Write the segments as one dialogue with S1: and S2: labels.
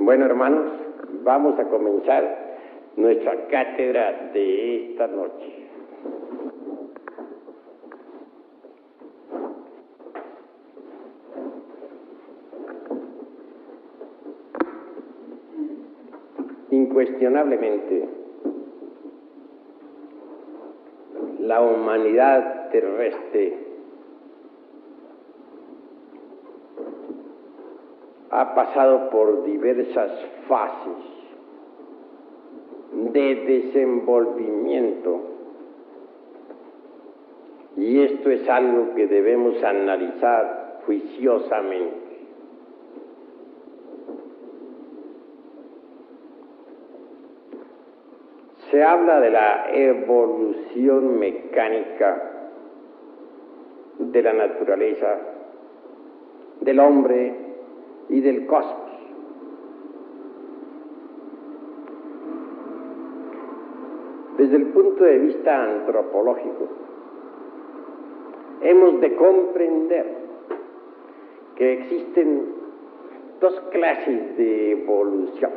S1: Bueno, hermanos, vamos a comenzar nuestra cátedra de esta noche. Incuestionablemente, la humanidad terrestre ha pasado por diversas fases de desenvolvimiento y esto es algo que debemos analizar juiciosamente. Se habla de la evolución mecánica de la naturaleza, del hombre y del cosmos. Desde el punto de vista antropológico, hemos de comprender que existen dos clases de evolución.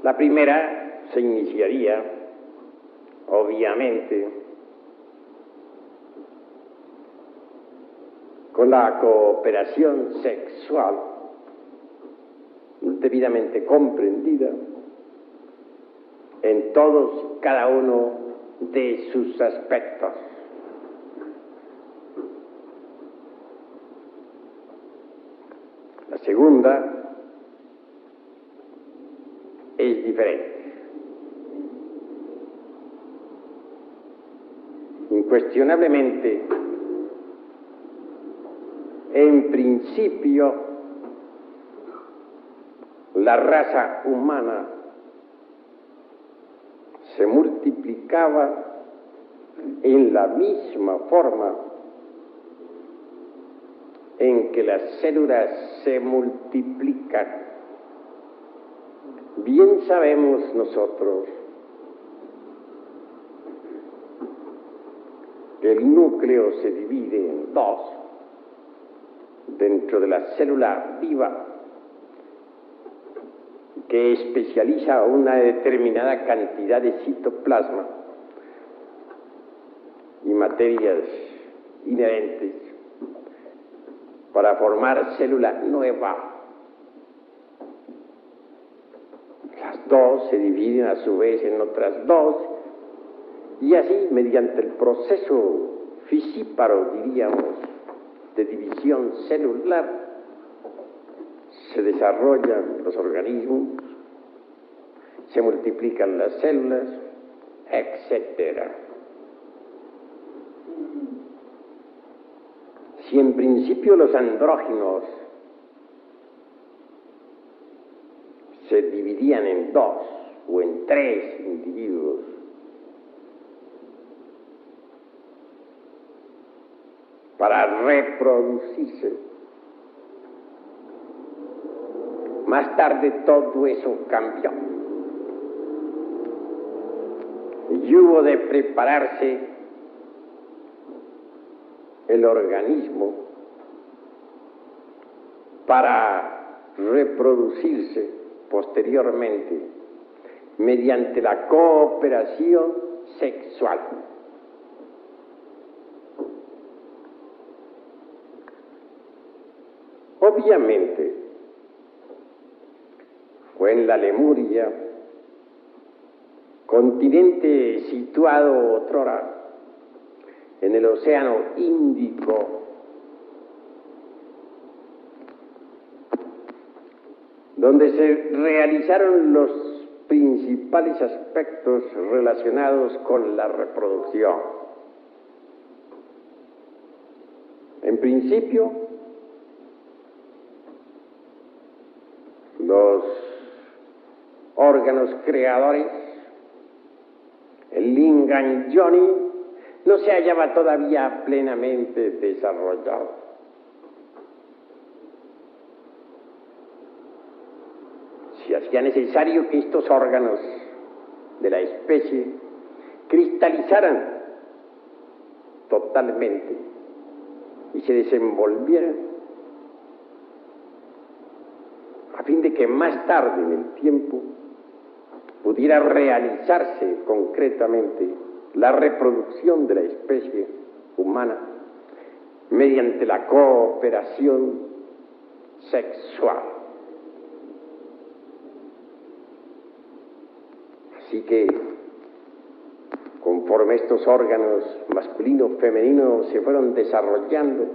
S1: La primera se iniciaría, obviamente, con la cooperación sexual debidamente comprendida en todos y cada uno de sus aspectos. La segunda es diferente. Incuestionablemente, en principio, la raza humana se multiplicaba en la misma forma en que las células se multiplican. Bien sabemos nosotros que el núcleo se divide en dos dentro de la célula viva, que especializa una determinada cantidad de citoplasma y materias inherentes para formar célula nueva. Las dos se dividen a su vez en otras dos y así, mediante el proceso fisíparo, diríamos, de división celular, se desarrollan los organismos, se multiplican las células, etc. Si en principio los andrógenos se dividían en dos o en tres individuos, para reproducirse, más tarde todo eso cambió y hubo de prepararse el organismo para reproducirse posteriormente mediante la cooperación sexual. Obviamente, fue en la Lemuria, continente situado otrora en el Océano Índico, donde se realizaron los principales aspectos relacionados con la reproducción. En principio, los órganos creadores, el lingam yoni, no se hallaba todavía plenamente desarrollado. Se hacía necesario que estos órganos de la especie cristalizaran totalmente y se desenvolvieran que más tarde en el tiempo pudiera realizarse concretamente la reproducción de la especie humana mediante la cooperación sexual. Así que, conforme estos órganos masculino, femenino se fueron desarrollando,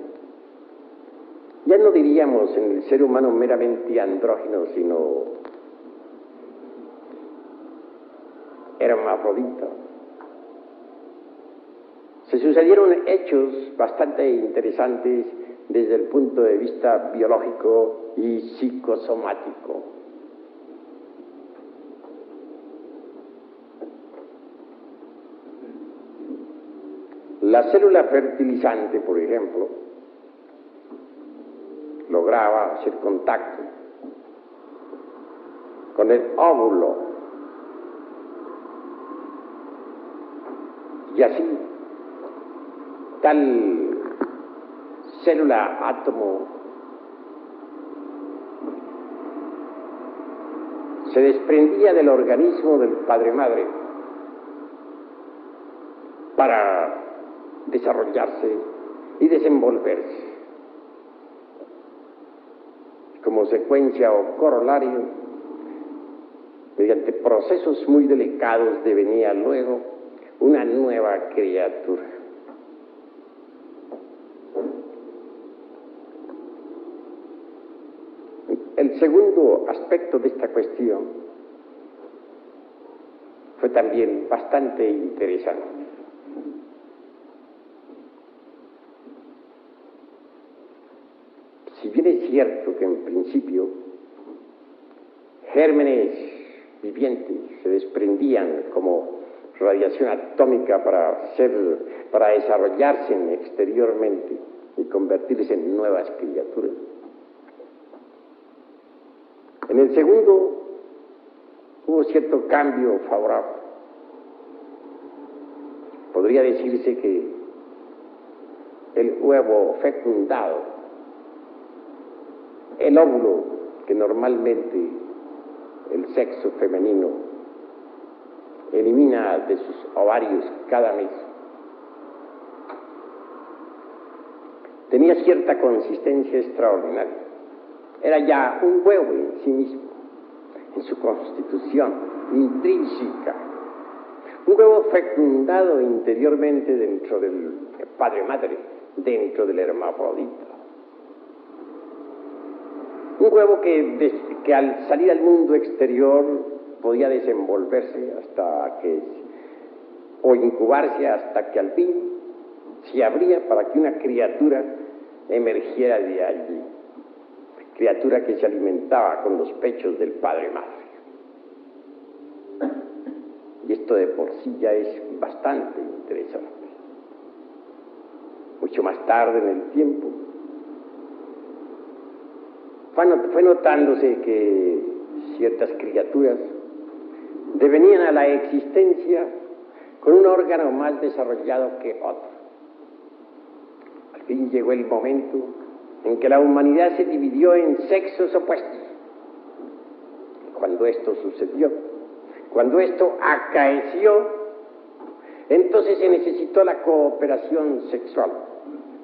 S1: ya no diríamos en el ser humano meramente andrógino, sino hermafrodita. Se sucedieron hechos bastante interesantes desde el punto de vista biológico y psicosomático. La célula fertilizante, por ejemplo, lograba hacer contacto con el óvulo y así tal célula átomo se desprendía del organismo del padre-madre para desarrollarse y desenvolverse. Como secuencia o corolario, mediante procesos muy delicados devenía luego una nueva criatura. El segundo aspecto de esta cuestión fue también bastante interesante. Si bien es cierto que en principio gérmenes vivientes se desprendían como radiación atómica para desarrollarse exteriormente y convertirse en nuevas criaturas, en el segundo hubo cierto cambio favorable. Podría decirse que el huevo fecundado, el óvulo que normalmente el sexo femenino elimina de sus ovarios cada mes, tenía cierta consistencia extraordinaria. Era ya un huevo en sí mismo, en su constitución intrínseca. Un huevo fecundado interiormente dentro del padre-madre, dentro del hermafrodita. Un huevo que al salir al mundo exterior podía desenvolverse o incubarse hasta que al fin se abría para que una criatura emergiera de allí. Criatura que se alimentaba con los pechos del padre-madre. Y esto de por sí ya es bastante interesante. Mucho más tarde en el tiempo, fue notándose que ciertas criaturas devenían a la existencia con un órgano más desarrollado que otro. Al fin llegó el momento en que la humanidad se dividió en sexos opuestos. Cuando esto sucedió, cuando esto acaeció, entonces se necesitó la cooperación sexual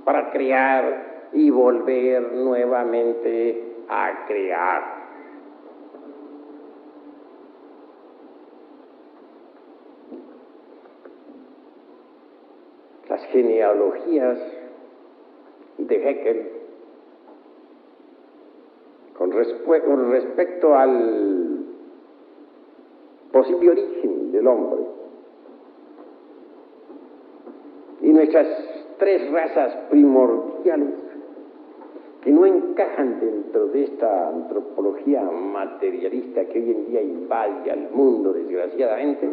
S1: para crear y volver nuevamente a crear. Las genealogías de Haeckel con respecto al posible origen del hombre y nuestras tres razas primordiales que no encajan dentro de esta antropología materialista que hoy en día invade al mundo, desgraciadamente,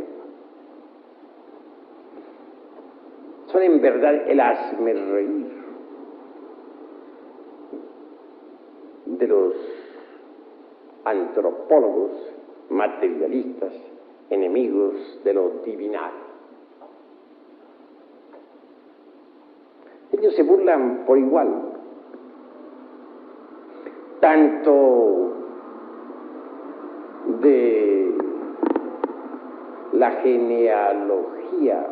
S1: son en verdad el hazmerreír de los antropólogos materialistas, enemigos de lo divinal. Ellos se burlan por igual, tanto de la genealogía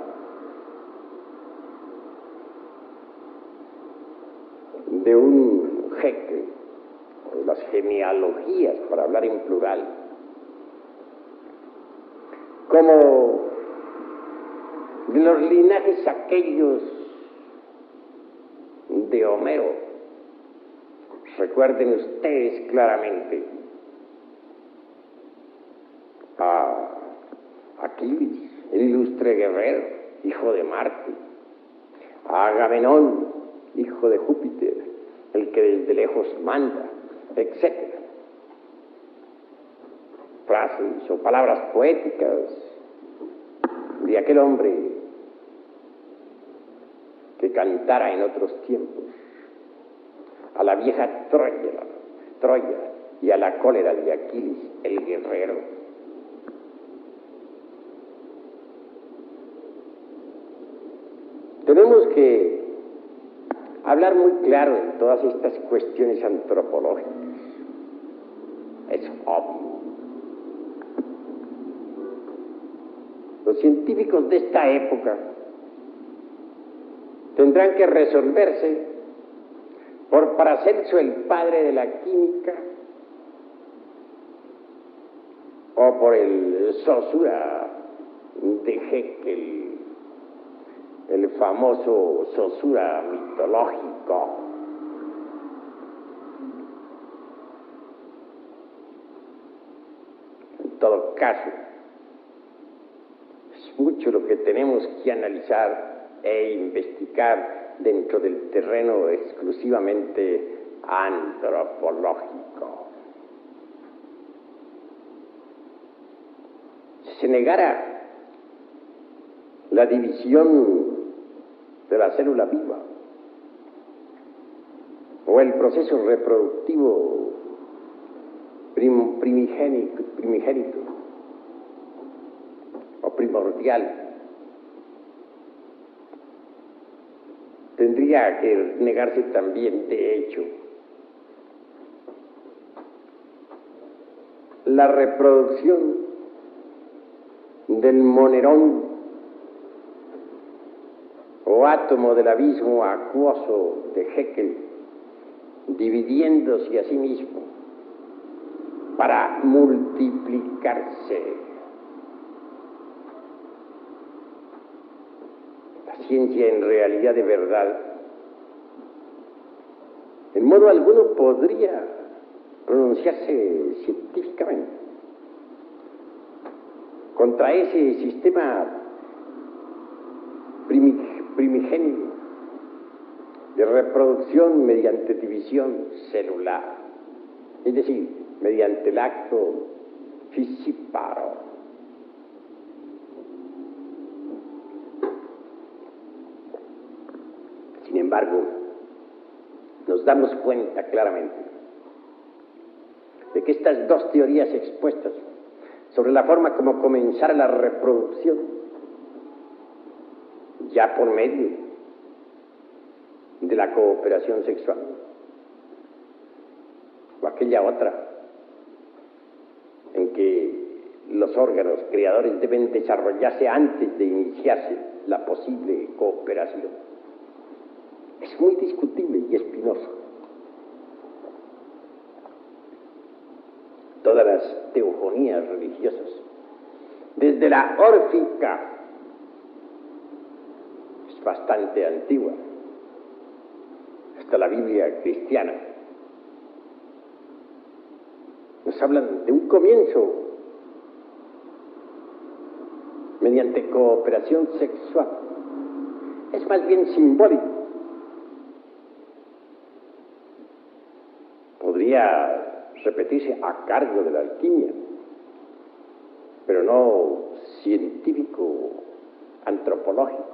S1: de un jeque, o de las genealogías, para hablar en plural, como de los linajes aquellos de Homero. Recuerden ustedes claramente a Aquiles, el ilustre guerrero, hijo de Marte, a Agamenón, hijo de Júpiter, el que desde lejos manda, etc. Frases o palabras poéticas de aquel hombre que cantara en otros tiempos a la vieja Troya y a la cólera de Aquiles, el guerrero. Tenemos que hablar muy claro en todas estas cuestiones antropológicas. Es obvio. Los científicos de esta época tendrán que resolverse por Paracelso, el padre de la química, o por el Saussure de Haeckel, el famoso Saussure mitológico. En todo caso, es mucho lo que tenemos que analizar e investigar dentro del terreno exclusivamente antropológico. Si se negara la división de la célula viva o el proceso reproductivo primigénito o primordial, tendría que negarse también, de hecho, la reproducción del monerón o átomo del abismo acuoso de Haeckel, dividiéndose a sí mismo para multiplicarse. La ciencia en realidad de verdad, en modo alguno podría pronunciarse científicamente contra ese sistema primigéneo de reproducción mediante división celular, es decir, mediante el acto fisíparo. Sin embargo, nos damos cuenta claramente de que estas dos teorías expuestas sobre la forma como comenzar la reproducción, ya por medio de la cooperación sexual, o aquella otra en que los órganos creadores deben desarrollarse antes de iniciarse la posible cooperación, es muy discutible y espinoso. Todas las teogonías religiosas, desde la órfica, es bastante antigua, hasta la Biblia cristiana, nos hablan de un comienzo mediante cooperación sexual. Es más bien simbólico. Podría repetirse a cargo de la alquimia, pero no científico, antropológico,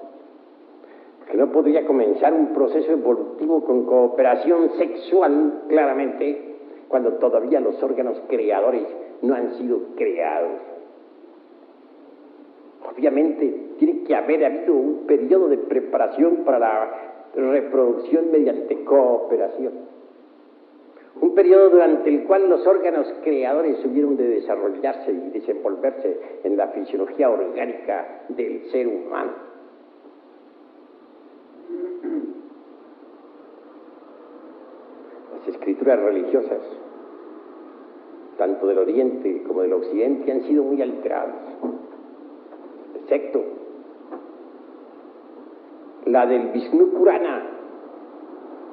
S1: que no podría comenzar un proceso evolutivo con cooperación sexual, claramente, cuando todavía los órganos creadores no han sido creados. Obviamente, tiene que haber habido un periodo de preparación para la reproducción mediante cooperación. Un periodo durante el cual los órganos creadores hubieron de desarrollarse y desenvolverse en la fisiología orgánica del ser humano. Las escrituras religiosas, tanto del Oriente como del Occidente, han sido muy alteradas, excepto la del Vishnu Purana,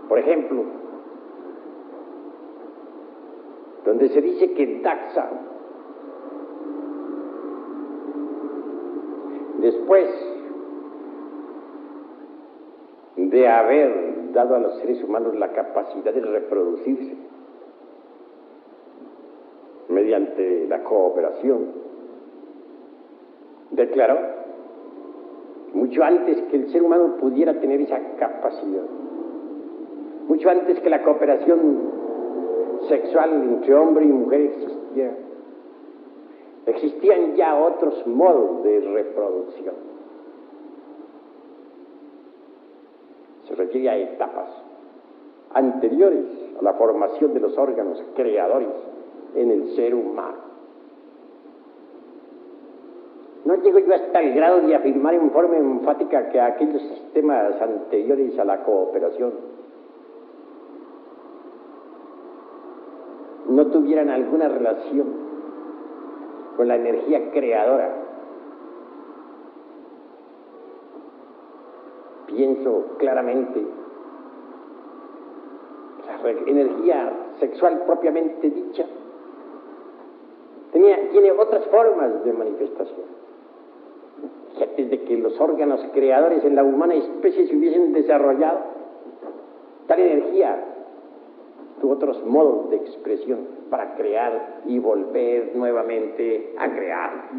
S1: por ejemplo, donde se dice que Daxa, después de haber dado a los seres humanos la capacidad de reproducirse mediante la cooperación, declaró, mucho antes que el ser humano pudiera tener esa capacidad, mucho antes que la cooperación sexual entre hombre y mujer existiera, existían ya otros modos de reproducción. Se refiere a etapas anteriores a la formación de los órganos creadores en el ser humano. No llego yo hasta el grado de afirmar en forma enfática que aquellos sistemas anteriores a la cooperación no tuvieran alguna relación con la energía creadora. Pienso claramente que la energía sexual propiamente dicha tiene otras formas de manifestación. Antes de que los órganos creadores en la humana especie se hubiesen desarrollado, tal energía tuvo otros modos de expresión para crear y volver nuevamente a crear.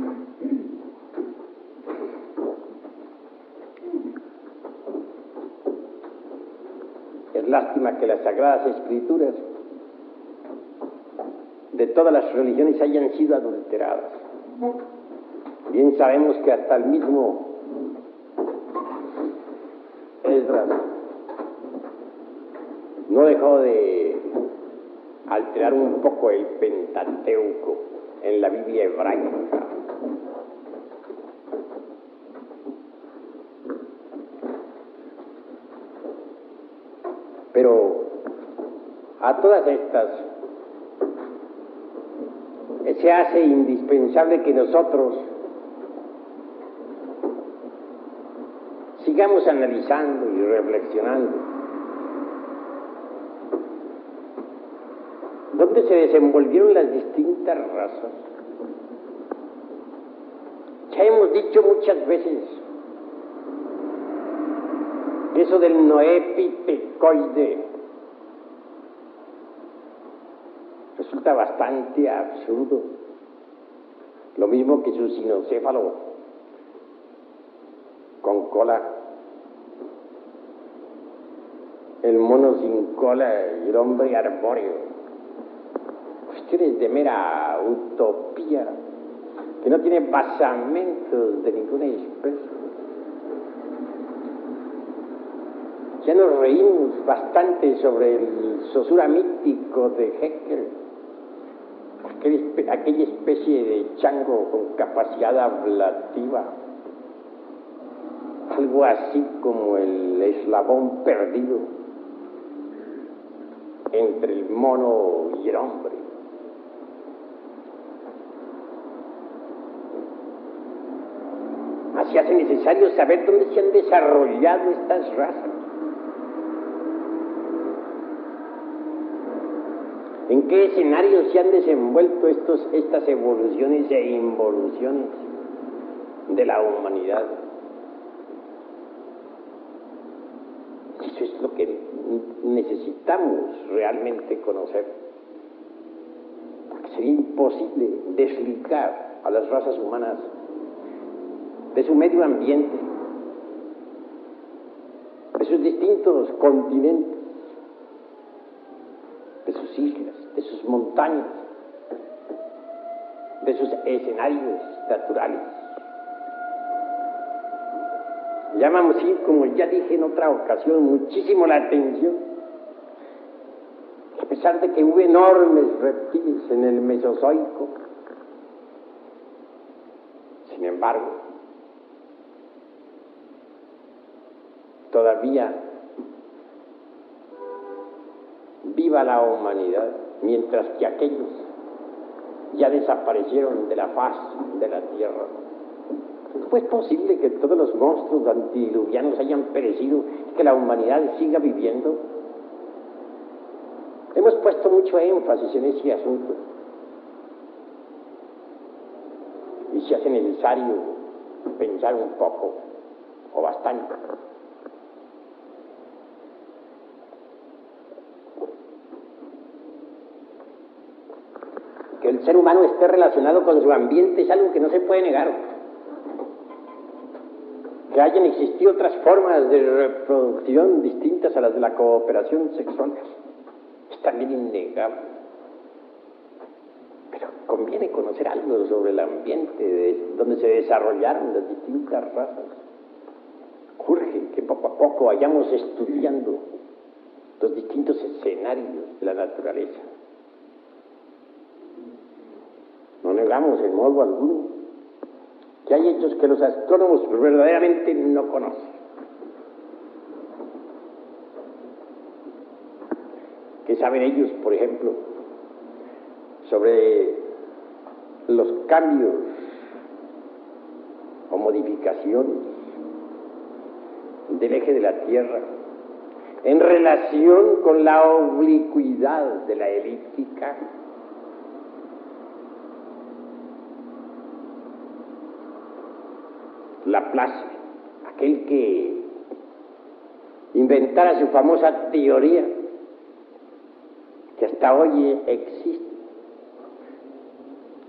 S1: Es lástima que las Sagradas Escrituras de todas las religiones hayan sido adulteradas. Bien sabemos que hasta el mismo Esdras no dejó de alterar un poco el Pentateuco en la Biblia hebraica. Pero a todas estas se hace indispensable que nosotros sigamos analizando y reflexionando dónde se desenvolvieron las distintas razas. Ya hemos dicho muchas veces que eso del noepipecoide resulta bastante absurdo, lo mismo que su sinocéfalo con cola, el mono sin cola y el hombre arbóreo. Cuestiones de mera utopía que no tiene basamentos de ninguna especie. Ya nos reímos bastante sobre el Saussure mítico de Haeckel, aquella especie de chango con capacidad ablativa, algo así como el eslabón perdido entre el mono y el hombre. Así hace necesario saber dónde se han desarrollado estas razas, en qué escenarios se han desenvuelto estas evoluciones e involuciones de la humanidad. Eso es lo que necesitamos realmente conocer, porque sería imposible desligar a las razas humanas de su medio ambiente, de sus distintos continentes, de sus islas, de sus montañas, de sus escenarios naturales. Llama así, como ya dije en otra ocasión, muchísimo la atención que pesar de que hubo enormes reptiles en el Mesozoico, sin embargo, todavía viva la humanidad, mientras que aquellos ya desaparecieron de la faz de la Tierra. ¿Cómo es posible que todos los monstruos antidiluvianos hayan perecido y que la humanidad siga viviendo? Hemos puesto mucho énfasis en ese asunto y se hace necesario pensar un poco, o bastante. Que el ser humano esté relacionado con su ambiente es algo que no se puede negar. Que hayan existido otras formas de reproducción distintas a las de la cooperación sexual es también innegable. Pero conviene conocer algo sobre el ambiente donde se desarrollaron las distintas razas. Urge que poco a poco vayamos estudiando los distintos escenarios de la naturaleza. No negamos en modo alguno que hay hechos que los astrónomos verdaderamente no conocen. ¿Qué saben ellos, por ejemplo, sobre los cambios o modificaciones del eje de la Tierra en relación con la oblicuidad de la elíptica? Laplace, aquel que inventara su famosa teoría, que hasta hoy existe,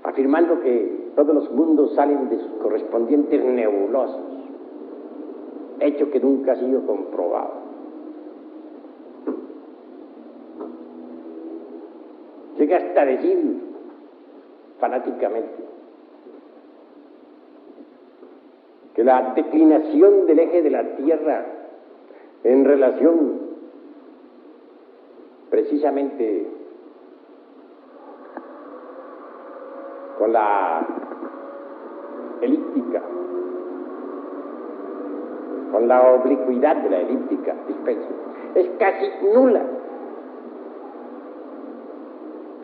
S1: afirmando que todos los mundos salen de sus correspondientes nebulosas, hecho que nunca ha sido comprobado. Llega hasta decir fanáticamente que la declinación del eje de la Tierra en relación precisamente con la elíptica, con la oblicuidad de la elíptica, es casi nula,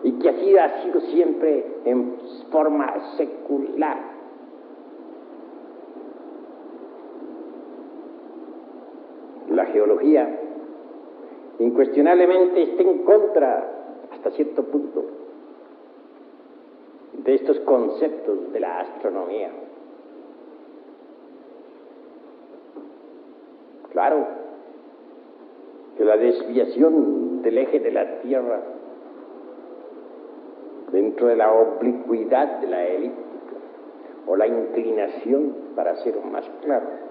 S1: y que así ha sido siempre en forma secular. La geología incuestionablemente está en contra, hasta cierto punto, de estos conceptos de la astronomía. Claro que la desviación del eje de la Tierra dentro de la oblicuidad de la elíptica, o la inclinación, para ser más claro,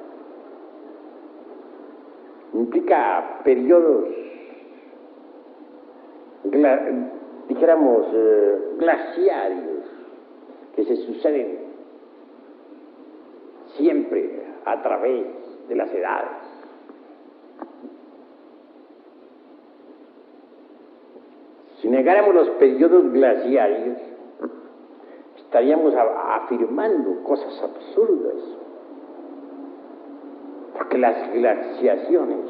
S1: implica periodos, dijéramos, glaciarios, que se suceden siempre a través de las edades. Si negáramos los periodos glaciarios, estaríamos afirmando cosas absurdas, porque las glaciaciones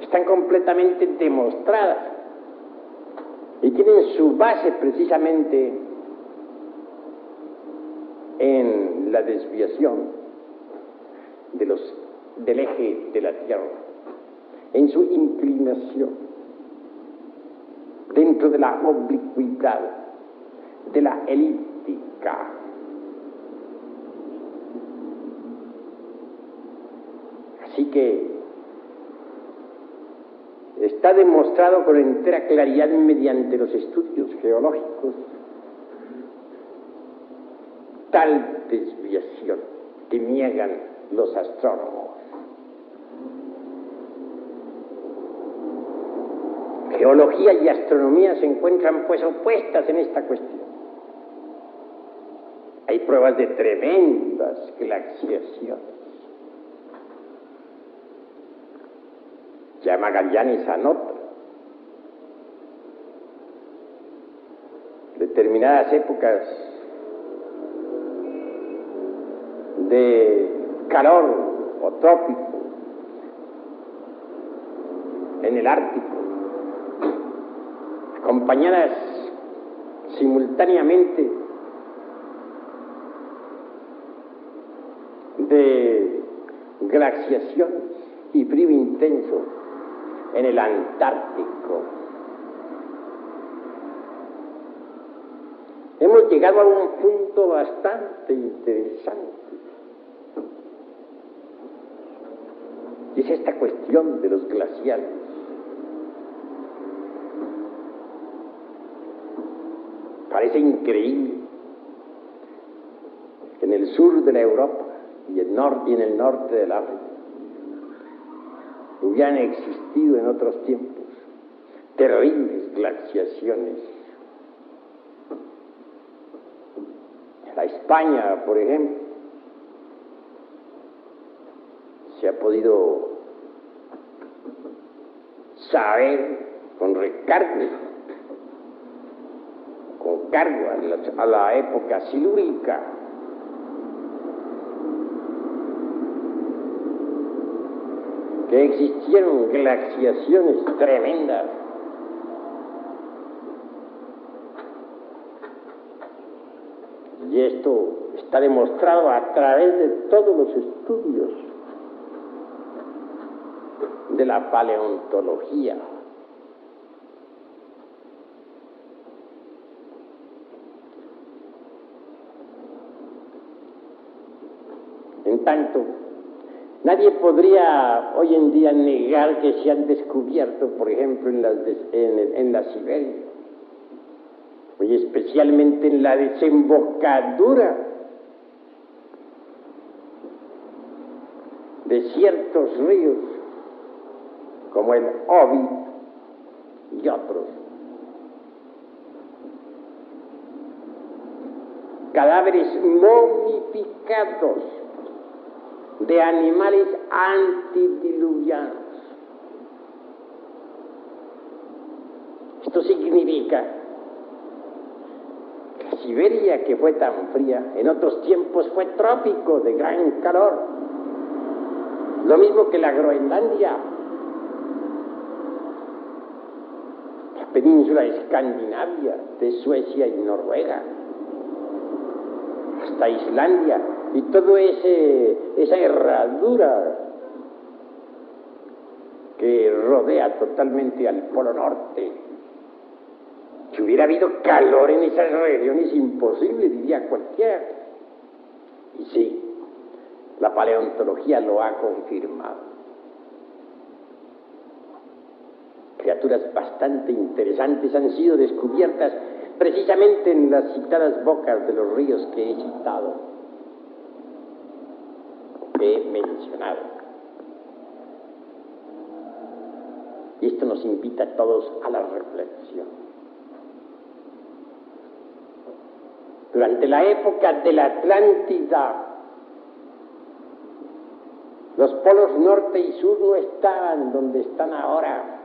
S1: están completamente demostradas y tienen su base precisamente en la desviación del eje de la Tierra, en su inclinación dentro de la oblicuidad de la elíptica. Así que está demostrado con entera claridad mediante los estudios geológicos tal desviación que niegan los astrónomos. Geología y astronomía se encuentran pues opuestas en esta cuestión. Hay pruebas de tremendas glaciaciones. Ya Magallanes anota determinadas épocas de calor o trópico en el Ártico, acompañadas simultáneamente de glaciaciones y frío intenso en el Antártico. Hemos llegado a un punto bastante interesante. Y es esta cuestión de los glaciares. Parece increíble que en el sur de la Europa y en el norte del África hubieran existido en otros tiempos terribles glaciaciones. La España, por ejemplo, se ha podido saber con recargo, con cargo a la época silúrica, que existieron glaciaciones tremendas. Y esto está demostrado a través de todos los estudios de la paleontología. En tanto, nadie podría hoy en día negar que se han descubierto, por ejemplo, en la Siberia, y especialmente en la desembocadura de ciertos ríos, como el Obi y otros, cadáveres momificados de animales antidiluvianos. Esto significa que la Siberia, que fue tan fría, en otros tiempos fue trópico de gran calor. Lo mismo que la Groenlandia, la península escandinavia de Suecia y Noruega, hasta Islandia, y todo esa herradura que rodea totalmente al Polo Norte. Si hubiera habido calor en esas regiones, imposible, diría cualquiera. Y sí, la paleontología lo ha confirmado. Criaturas bastante interesantes han sido descubiertas precisamente en las citadas bocas de los ríos que he citado, que he mencionado. Y esto nos invita a todos a la reflexión. Durante la época de la Atlántida, los polos norte y sur no estaban donde están ahora.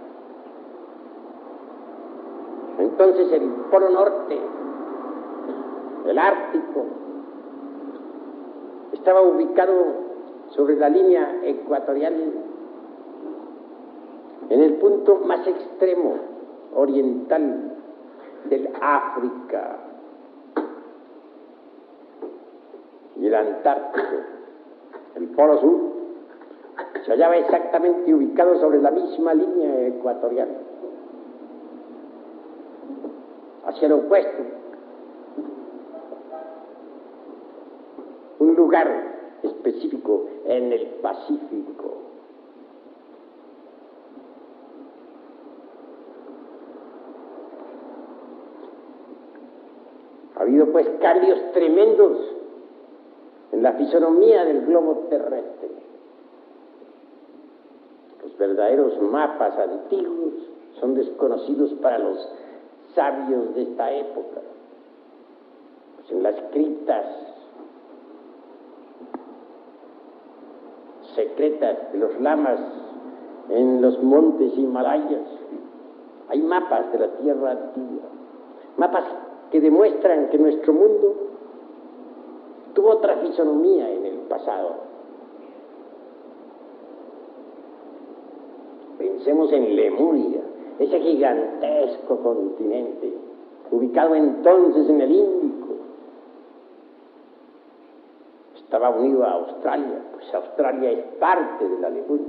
S1: Entonces el polo norte, el Ártico, estaba ubicado sobre la línea ecuatorial, en el punto más extremo oriental del África. Y el Antártico, el polo sur, se hallaba exactamente ubicado sobre la misma línea ecuatorial, hacia el opuesto, un lugar específico en el Pacífico. Ha habido pues cambios tremendos en la fisonomía del globo terrestre. Los verdaderos mapas antiguos son desconocidos para los sabios de esta época. Pues en las criptas secretas de los lamas en los montes Himalayas hay mapas de la tierra antigua, mapas que demuestran que nuestro mundo tuvo otra fisonomía en el pasado. Pensemos en Lemuria, ese gigantesco continente, ubicado entonces en el Índico. Estaba unido a Australia, pues Australia es parte de la Lemuria,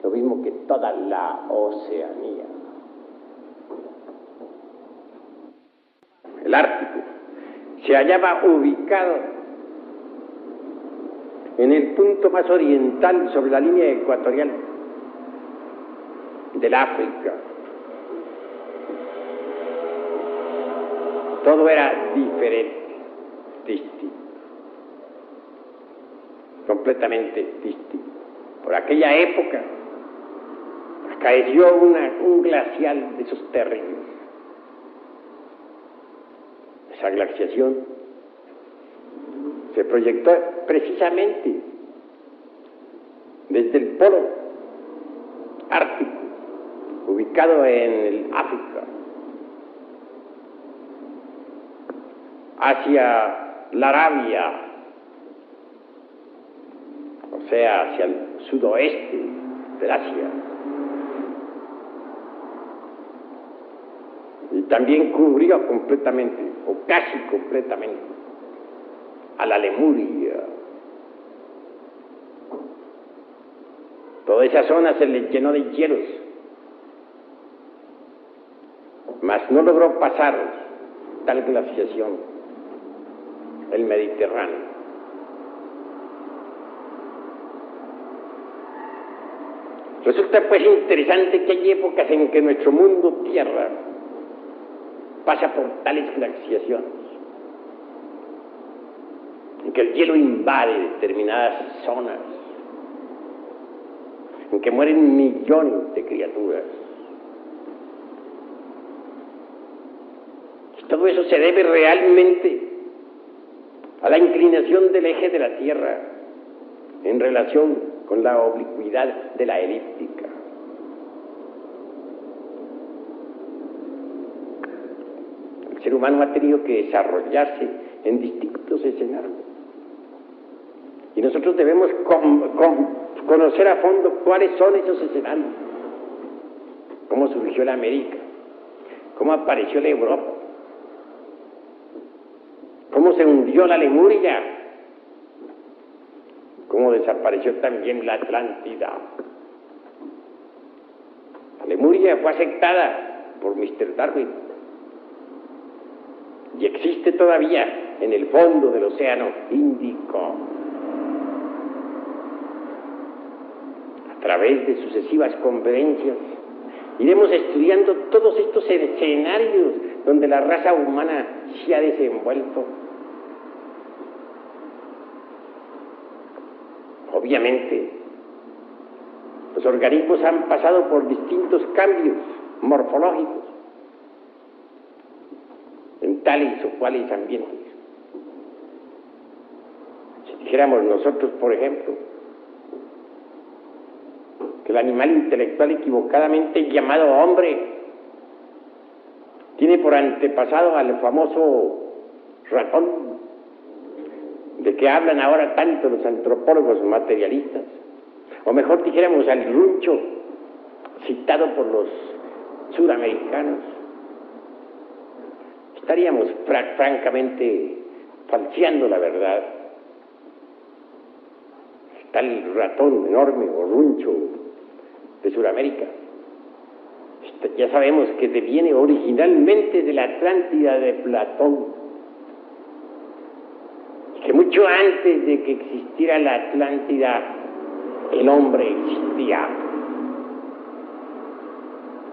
S1: lo mismo que toda la Oceanía. El Ártico se hallaba ubicado en el punto más oriental sobre la línea ecuatorial del África. Todo era diferente, distinto, completamente distinto. Por aquella época acaeció un glacial de esos terribles. Esa glaciación se proyectó precisamente desde el polo ártico, ubicado en el África, hacia la Arabia, o sea, hacia el sudoeste del Asia. Y también cubrió completamente, o casi completamente, a la Lemuria. Toda esa zona se le llenó de hielos, mas no logró pasar tal glaciación el Mediterráneo. Resulta pues interesante que hay épocas en que nuestro mundo tierra pasa por tales glaciaciones, en que el hielo invade determinadas zonas, en que mueren millones de criaturas. Y todo eso se debe realmente a la inclinación del eje de la Tierra en relación con la oblicuidad de la elíptica. El ser humano ha tenido que desarrollarse en distintos escenarios. Y nosotros debemos conocer a fondo cuáles son esos escenarios. Cómo surgió la América, cómo apareció la Europa, cómo se hundió la Lemuria, cómo desapareció también la Atlántida. La Lemuria fue aceptada por Mr. Darwin y existe todavía en el fondo del Océano Índico. A través de sucesivas conferencias iremos estudiando todos estos escenarios donde la raza humana se ha desenvuelto. Obviamente, los organismos han pasado por distintos cambios morfológicos en tales o cuales ambientes. Si dijéramos nosotros, por ejemplo, que el animal intelectual equivocadamente llamado hombre tiene por antepasado al famoso ratón, de que hablan ahora tanto los antropólogos materialistas, o mejor dijéramos al runcho citado por los suramericanos, estaríamos francamente falseando la verdad. Tal ratón enorme o runcho de Sudamérica, ya sabemos que deviene originalmente de la Atlántida de Platón, que mucho antes de que existiera la Atlántida, el hombre existía.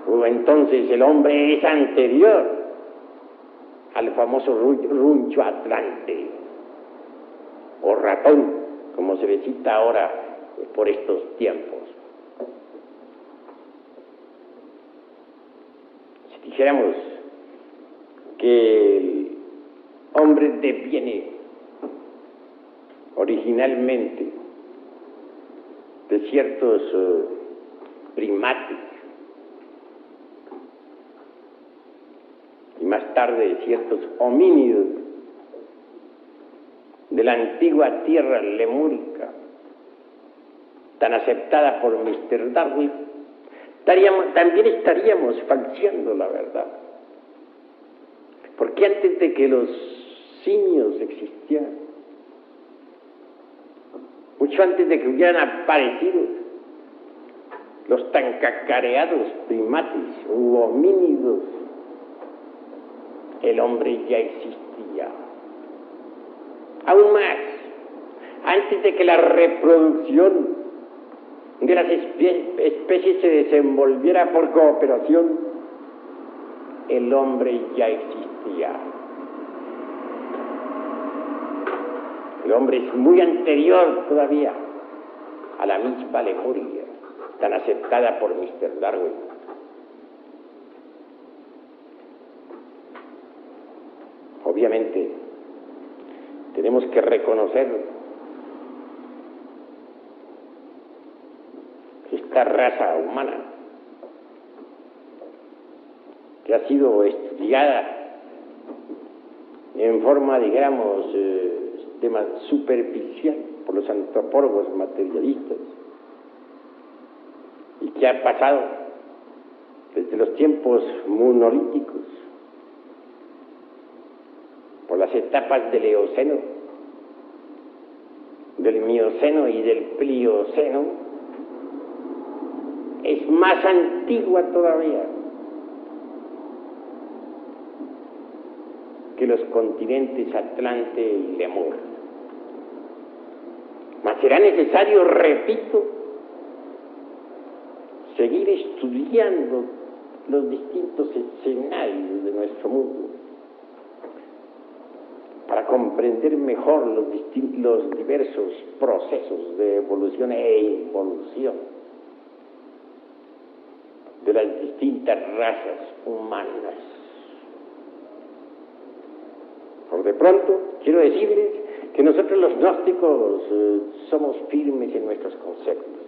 S1: O entonces el hombre es anterior al famoso runcho atlante, o ratón, como se le cita ahora por estos tiempos. Si dijéramos que el hombre deviene originalmente de ciertos primates y más tarde tratar de ciertos homínidos de la antigua tierra lemúrica, tan aceptada por Mr. Darwin, también estaríamos falseando la verdad. Porque antes de que los simios existieran, mucho antes de que hubieran aparecido los tan cacareados primates u homínidos, el hombre ya existía. Aún más, antes de que la reproducción de las especies se desenvolviera por cooperación, el hombre ya existía. El hombre es muy anterior todavía a la misma Lemuria, tan aceptada por Mr. Darwin. Obviamente, tenemos que reconocer que esta raza humana, que ha sido estudiada en forma, digamos, superficial por los antropólogos materialistas, y que ha pasado desde los tiempos monolíticos por las etapas del Eoceno, del Mioceno y del Plioceno, es más antigua todavía que los continentes Atlante y Lemur. Mas será necesario, repito, seguir estudiando los distintos escenarios de nuestro mundo para comprender mejor los diversos procesos de evolución e involución de las distintas razas humanas. Por de pronto, quiero decirles que nosotros los gnósticos somos firmes en nuestros conceptos,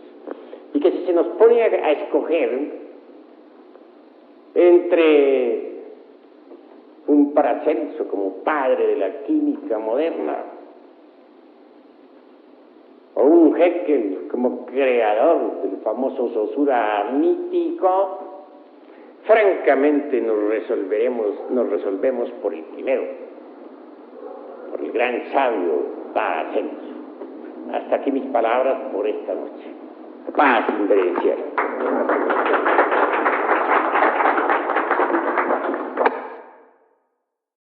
S1: y que si se nos pone a escoger entre un Paracelso como padre de la química moderna o un Haeckel como creador del famoso Saussure mítico, francamente nos resolvemos por el primero, por el gran sabio Paracelso. Hasta aquí mis palabras por esta noche. Paz inverencial.